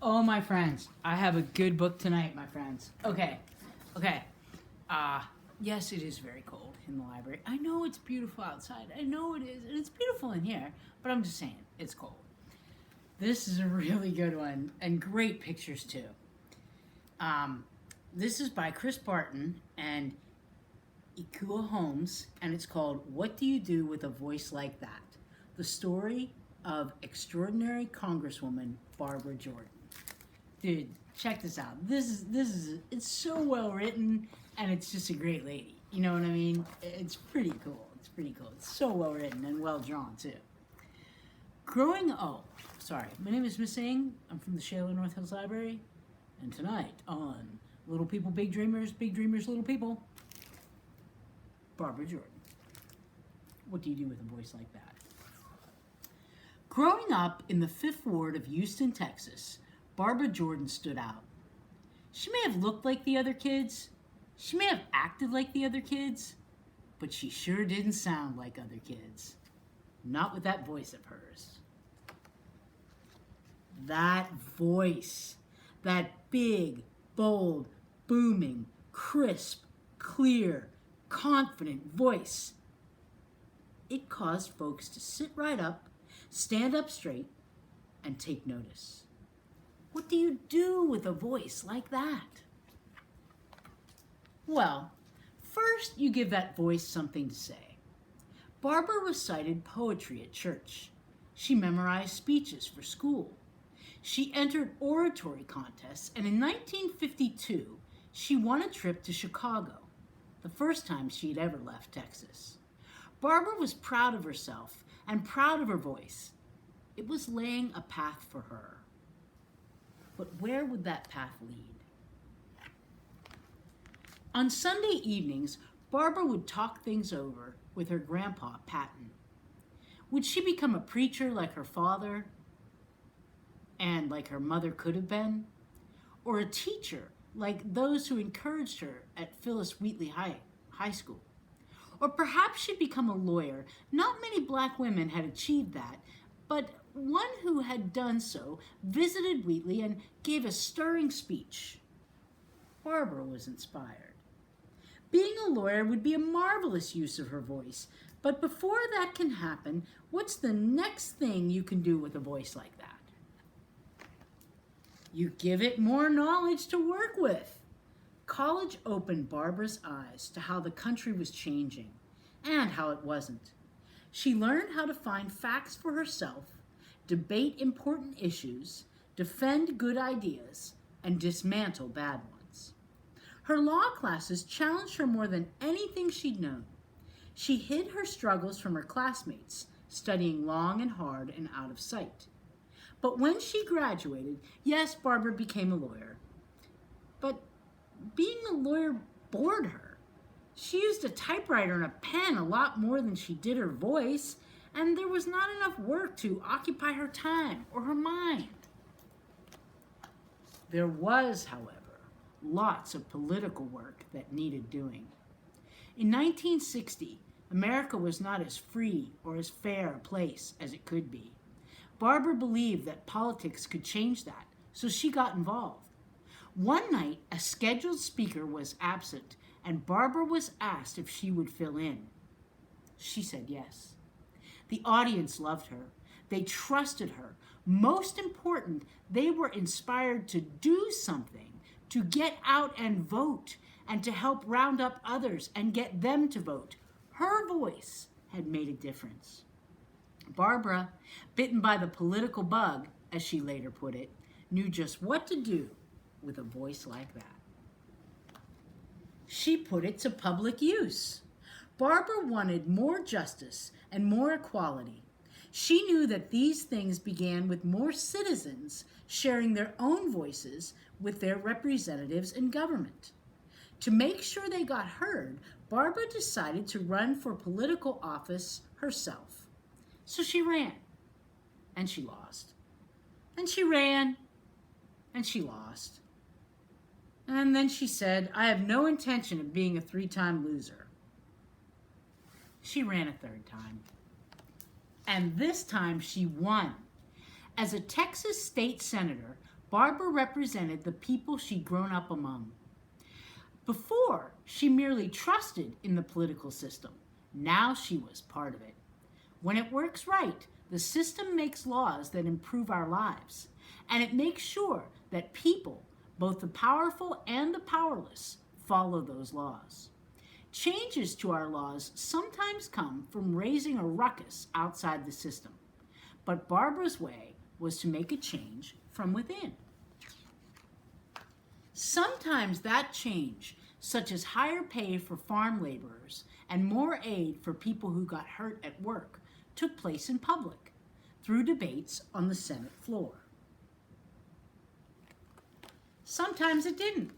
Oh, my friends, I have a good book tonight, my friends. Okay. Uh, yes, it is very cold in the library. I know it's beautiful outside. I know it is, and it's beautiful in here, but I'm just saying, it's cold. This is a really good one, and great pictures, too. Um, this is by Chris Barton and Ikua Holmes, and it's called What Do You Do with a Voice Like That? The story of extraordinary Congresswoman Barbara Jordan. Dude, check this out. This is it's so well written, and it's just a great lady. You know what I mean? It's pretty cool. It's pretty cool. It's so well written and well drawn too. Sorry. My name is Miss Ng. I'm from the Shaler North Hills Library, and tonight on Little People, Big Dreamers, Little People, Barbara Jordan. What do you do with a voice like that? Growing up in the Fifth Ward of Houston, Texas, Barbara Jordan stood out. She may have looked like the other kids, she may have acted like the other kids, but she sure didn't sound like other kids. Not with that voice of hers. That voice, that big, bold, booming, crisp, clear, confident voice. It caused folks to sit right up, stand up straight, and take notice. What do you do with a voice like that? Well, first you give that voice something to say. Barbara recited poetry at church. She memorized speeches for school. She entered oratory contests, and in 1952, she won a trip to Chicago, the first time she'd ever left Texas. Barbara was proud of herself and proud of her voice. It was laying a path for her. But where would that path lead? On Sunday evenings, Barbara would talk things over with her grandpa, Patton. Would she become a preacher like her father and like her mother could have been? Or a teacher like those who encouraged her at Phyllis Wheatley High School? Or perhaps she'd become a lawyer. Not many black women had achieved that, but one who had done so visited Wheatley and gave a stirring speech. Barbara was inspired. Being a lawyer would be a marvelous use of her voice, but before that can happen, what's the next thing you can do with a voice like that? You give it more knowledge to work with. College opened Barbara's eyes to how the country was changing and how it wasn't. She learned how to find facts for herself, debate important issues, defend good ideas, and dismantle bad ones. Her law classes challenged her more than anything she'd known. She hid her struggles from her classmates, studying long and hard and out of sight. But when she graduated, yes, Barbara became a lawyer. But being a lawyer bored her. She used a typewriter and a pen a lot more than she did her voice, and there was not enough work to occupy her time or her mind. There was, however, lots of political work that needed doing. In 1960, America was not as free or as fair a place as it could be. Barbara believed that politics could change that, so she got involved. One night, a scheduled speaker was absent, and Barbara was asked if she would fill in. She said yes. The audience loved her. They trusted her. Most important, they were inspired to do something, to get out and vote, and to help round up others and get them to vote. Her voice had made a difference. Barbara, bitten by the political bug, as she later put it, knew just what to do with a voice like that. She put it to public use. Barbara wanted more justice and more equality. She knew that these things began with more citizens sharing their own voices with their representatives in government. To make sure they got heard, Barbara decided to run for political office herself. So she ran, and she lost. And she ran, and she lost. And then she said, I have no intention of being a 3-time loser. She ran a 3rd time. And this time she won. As a Texas state senator, Barbara represented the people she'd grown up among. Before, she merely trusted in the political system. Now she was part of it. When it works right, the system makes laws that improve our lives, and it makes sure that people, both the powerful and the powerless, follow those laws. Changes to our laws sometimes come from raising a ruckus outside the system, but Barbara's way was to make a change from within. Sometimes that change, such as higher pay for farm laborers and more aid for people who got hurt at work, took place in public through debates on the Senate floor. Sometimes it didn't.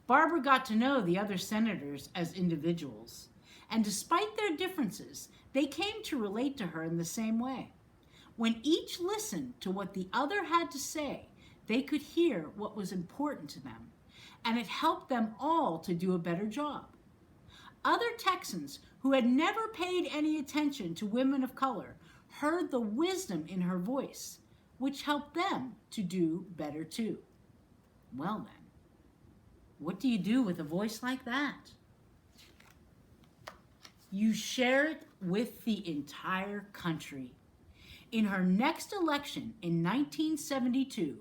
Barbara got to know the other senators as individuals, and despite their differences, they came to relate to her in the same way. When each listened to what the other had to say, they could hear what was important to them, and it helped them all to do a better job. Other Texans who had never paid any attention to women of color heard the wisdom in her voice, which helped them to do better too. Well then, what do you do with a voice like that? You share it with the entire country. In her next election in 1972,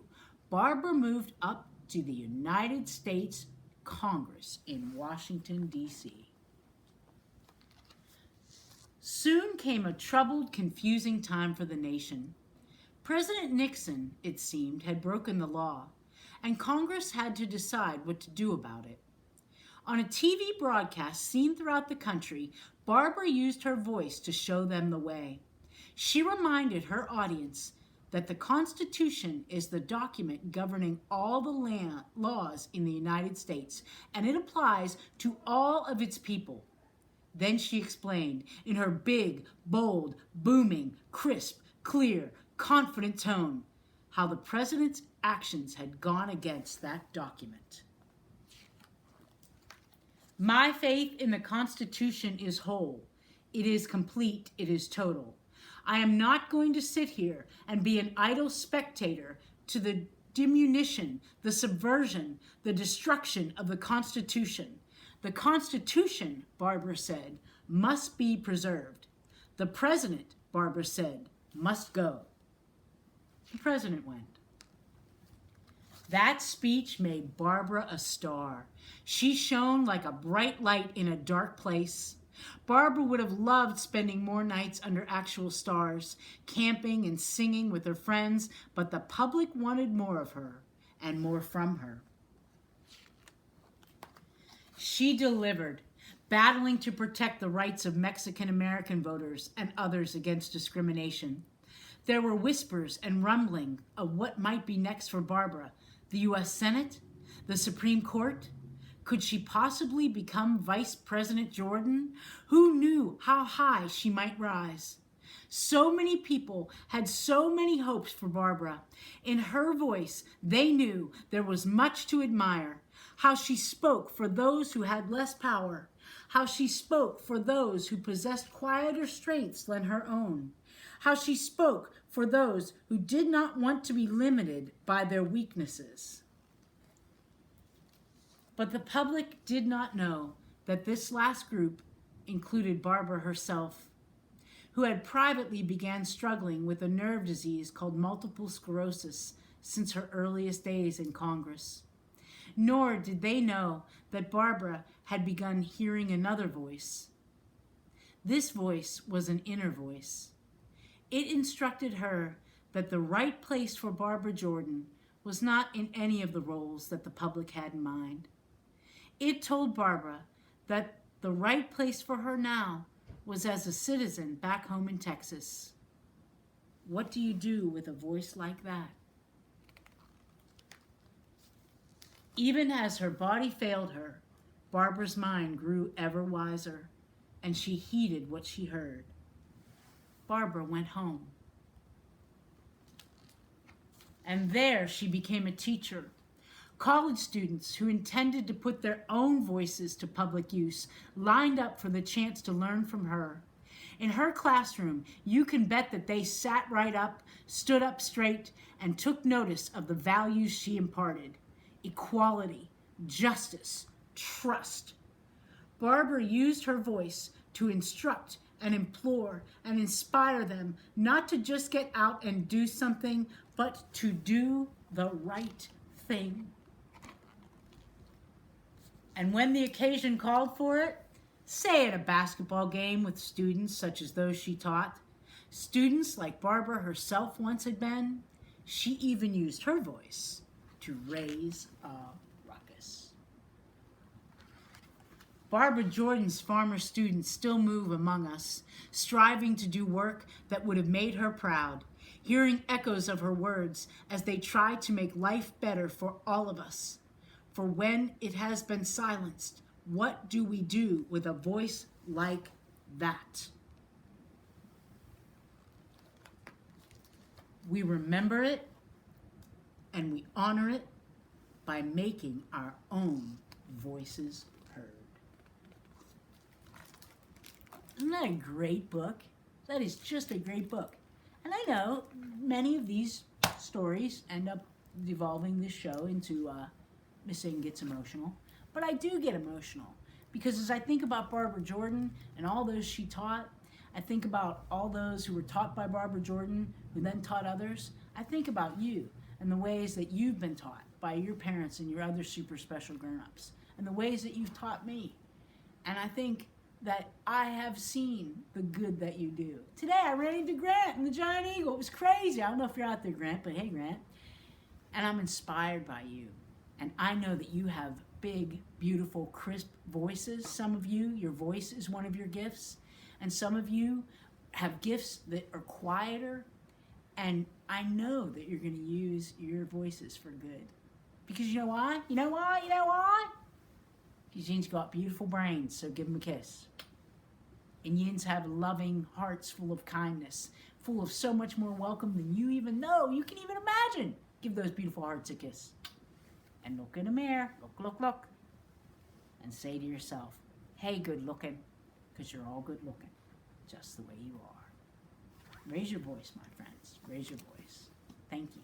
Barbara moved up to the United States Congress in Washington, D.C. Soon came a troubled, confusing time for the nation. President Nixon, it seemed, had broken the law, and Congress had to decide what to do about it. On a TV broadcast seen throughout the country, Barbara used her voice to show them the way. She reminded her audience that the Constitution is the document governing all the laws in the United States, and it applies to all of its people. Then she explained in her big, bold, booming, crisp, clear, confident tone how the president's actions had gone against that document. My faith in the Constitution is whole. It is complete. It is total. I am not going to sit here and be an idle spectator to the diminution, the subversion, the destruction of the Constitution. The Constitution, Barbara said, must be preserved. The president, Barbara said, must go. The president went. That speech made Barbara a star. She shone like a bright light in a dark place. Barbara would have loved spending more nights under actual stars, camping and singing with her friends, but the public wanted more of her and more from her. She delivered, battling to protect the rights of Mexican-American voters and others against discrimination. There were whispers and rumbling of what might be next for Barbara. The U.S. Senate? The Supreme Court? Could she possibly become Vice President Jordan? Who knew how high she might rise? So many people had so many hopes for Barbara. In her voice, they knew there was much to admire. How she spoke for those who had less power. How she spoke for those who possessed quieter strengths than her own. How she spoke for those who did not want to be limited by their weaknesses. But the public did not know that this last group included Barbara herself, who had privately began struggling with a nerve disease called multiple sclerosis since her earliest days in Congress. Nor did they know that Barbara had begun hearing another voice. This voice was an inner voice. It instructed her that the right place for Barbara Jordan was not in any of the roles that the public had in mind. It told Barbara that the right place for her now was as a citizen back home in Texas. What do you do with a voice like that? Even as her body failed her, Barbara's mind grew ever wiser, and she heeded what she heard. Barbara went home. And there she became a teacher. College students who intended to put their own voices to public use lined up for the chance to learn from her. In her classroom, you can bet that they sat right up, stood up straight, and took notice of the values she imparted: equality, justice, trust. Barbara used her voice to instruct and implore and inspire them not to just get out and do something, but to do the right thing. And when the occasion called for it, say at a basketball game with students such as those she taught, students like Barbara herself once had been, she even used her voice to raise a ruckus. Barbara Jordan's farmer students still move among us, striving to do work that would have made her proud, hearing echoes of her words as they try to make life better for all of us. For when it has been silenced, what do we do with a voice like that? We remember it and we honor it by making our own voices heard. Isn't that a great book? That is just a great book. And I know many of these stories end up devolving this show into Miss Ing Gets Emotional. But I do get emotional because as I think about Barbara Jordan and all those she taught, I think about all those who were taught by Barbara Jordan who then taught others. I think about you and the ways that you've been taught by your parents and your other super special grown-ups and the ways that you've taught me. And I think that I have seen the good that you do. Today I ran into Grant and the Giant Eagle. It was crazy. I don't know if you're out there, Grant, but hey, Grant. And I'm inspired by you. And I know that you have big, beautiful, crisp voices. Some of you, your voice is one of your gifts. And some of you have gifts that are quieter. And I know that you're going to use your voices for good. Because you know why? You know why? You know why? Because yins got beautiful brains, so give them a kiss. And yins have loving hearts full of kindness, full of so much more welcome than you even know, you can even imagine. Give those beautiful hearts a kiss. And look in the mirror, look, and say to yourself, hey, good looking, because you're all good looking, just the way you are. Raise your voice, my friends. Raise your voice. Thank you.